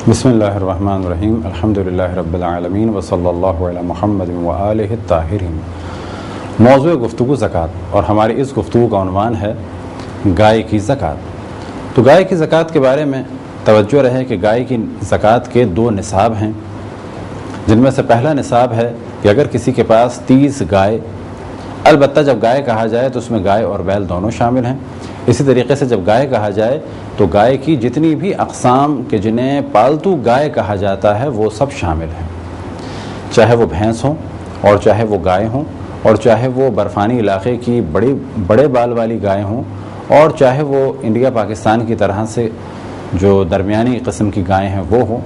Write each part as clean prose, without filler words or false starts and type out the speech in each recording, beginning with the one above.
بسم اللہ الرحمن الرحیم الحمدللہ رب العالمین وصلی اللہ علی محمد وآلہ الطاہرین۔ موضوع گفتگو زکوٰۃ، اور ہماری اس گفتگو کا عنوان ہے گائے کی زکوٰۃ۔ تو گائے کی زکوٰۃ کے بارے میں توجہ رہے کہ گائے کی زکوٰۃ کے دو نصاب ہیں، جن میں سے پہلا نصاب ہے کہ اگر کسی کے پاس 30 گائے، البتہ جب گائے کہا جائے تو اس میں گائے اور بیل دونوں شامل ہیں۔ اسی طریقے سے جب گائے کہا جائے تو گائے کی جتنی بھی اقسام کے جنہیں پالتو گائے کہا جاتا ہے وہ سب شامل ہیں، چاہے وہ بھینس ہوں اور چاہے وہ گائے ہوں، اور چاہے وہ برفانی علاقے کی بڑے بال والی گائے ہوں، اور چاہے وہ انڈیا پاکستان کی طرح سے جو درمیانی قسم کی گائے ہیں وہ ہوں،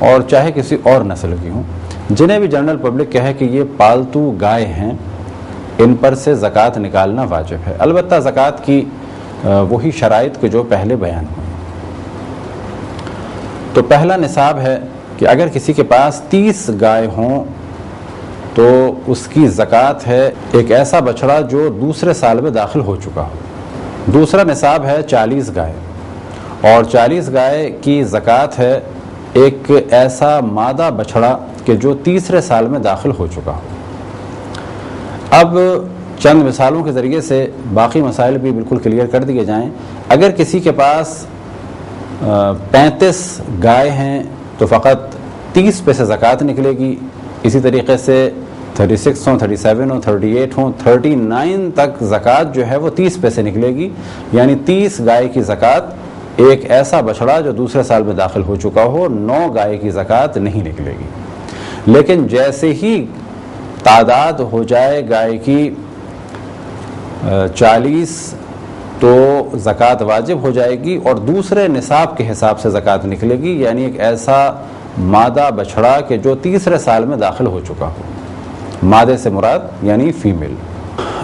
اور چاہے کسی اور نسل کی ہوں۔ جنہیں بھی جنرل پبلک کہے کہ یہ پالتو گائے ہیں، ان پر سے زکوٰۃ نکالنا واجب ہے، البتہ زکوٰۃ کی وہی شرائط کے جو پہلے بیان ہوئے۔ تو پہلا نصاب ہے کہ اگر کسی کے پاس 30 گائے ہوں تو اس کی زکوٰۃ ہے ایک ایسا بچڑا جو دوسرے سال میں داخل ہو چکا ہو۔ دوسرا نصاب ہے 40 گائے، اور 40 گائے کی زکوٰۃ ہے ایک ایسا مادہ بچڑا کہ جو تیسرے سال میں داخل ہو چکا ہو۔ اب چند مثالوں کے ذریعے سے باقی مسائل بھی بالکل کلیئر کر دیے جائیں۔ اگر کسی کے پاس 35 گائے ہیں تو فقط 30 پیسے زکوٰۃ نکلے گی۔ اسی طریقے سے 36 ہوں، 37 ہوں، 38 ہوں، 39 تک زکوٰۃ جو ہے وہ 30 پیسے نکلے گی، یعنی 30 گائے کی زکوٰۃ ایک ایسا بچڑا جو دوسرے سال میں داخل ہو چکا ہو، 9 گائے کی زکوٰۃ نہیں نکلے گی۔ لیکن جیسے ہی تعداد ہو جائے گائے کی 40 تو زکوٰۃ واجب ہو جائے گی، اور دوسرے نصاب کے حساب سے زکوٰۃ نکلے گی، یعنی ایک ایسا مادہ بچھڑا کہ جو تیسرے سال میں داخل ہو چکا ہو۔ مادے سے مراد یعنی فیمیل۔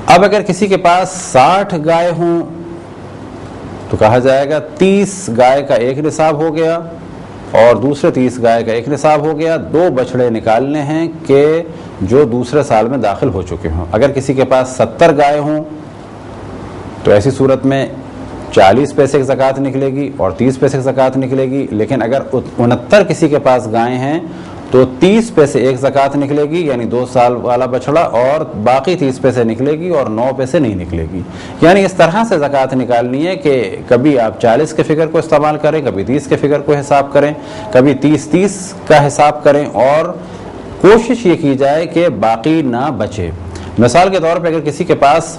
اب اگر کسی کے پاس 60 گائے ہوں تو کہا جائے گا 30 گائے کا ایک نصاب ہو گیا اور دوسرے 30 گائے کا ایک نصاب ہو گیا، 2 بچھڑے نکالنے ہیں کہ جو دوسرے سال میں داخل ہو چکے ہوں۔ اگر کسی کے پاس 70 گائے ہوں تو ایسی صورت میں 40 پیسے کی زکوٰۃ نکلے گی اور 30 پیسے کی زکوٰۃ نکلے گی۔ لیکن اگر 69 کسی کے پاس گائے ہیں تو 30 پیسے ایک زکوٰۃ نکلے گی، یعنی 2 سال والا بچڑا، اور باقی 30 پیسے نکلے گی اور 9 پیسے نہیں نکلے گی۔ یعنی اس طرح سے زکوٰۃ نکالنی ہے کہ کبھی آپ 40 کے فگر کو استعمال کریں، کبھی 30 کے فگر کو حساب کریں، کبھی 30 کا حساب کریں، اور کوشش یہ کی جائے کہ باقی نہ بچے۔ مثال کے طور پہ اگر کسی کے پاس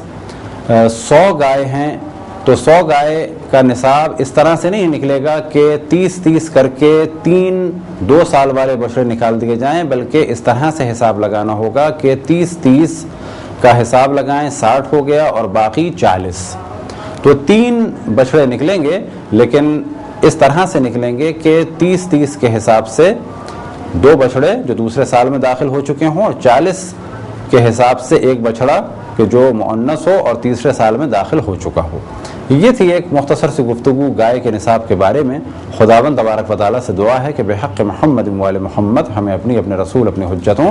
100 گائے ہیں تو 100 گائے کا نصاب اس طرح سے نہیں نکلے گا کہ 30 کر کے 2 سال والے بچڑے نکال دیے جائیں، بلکہ اس طرح سے حساب لگانا ہوگا کہ 30 کا حساب لگائیں، 60 ہو گیا اور باقی 40، تو 3 بچڑے نکلیں گے، لیکن اس طرح سے نکلیں گے کہ 30 کے حساب سے 2 بچڑے جو دوسرے سال میں داخل ہو چکے ہوں، اور 40 کے حساب سے ایک بچڑا کہ جو مؤنث ہو اور تیسرے سال میں داخل ہو چکا ہو۔ یہ تھی ایک مختصر سی گفتگو گائے کے نصاب کے بارے میں۔ خداوند تبارک و تعالیٰ سے دعا ہے کہ بحق محمد وآل محمد ہمیں اپنے رسول، اپنی حجتوں،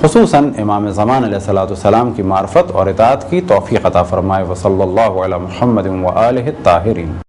خصوصاً امام زمان علیہ السلام کی معرفت اور اطاعت کی توفیق عطا فرمائے۔ وصلی اللہ علی محمد وآلہ الطاہرین۔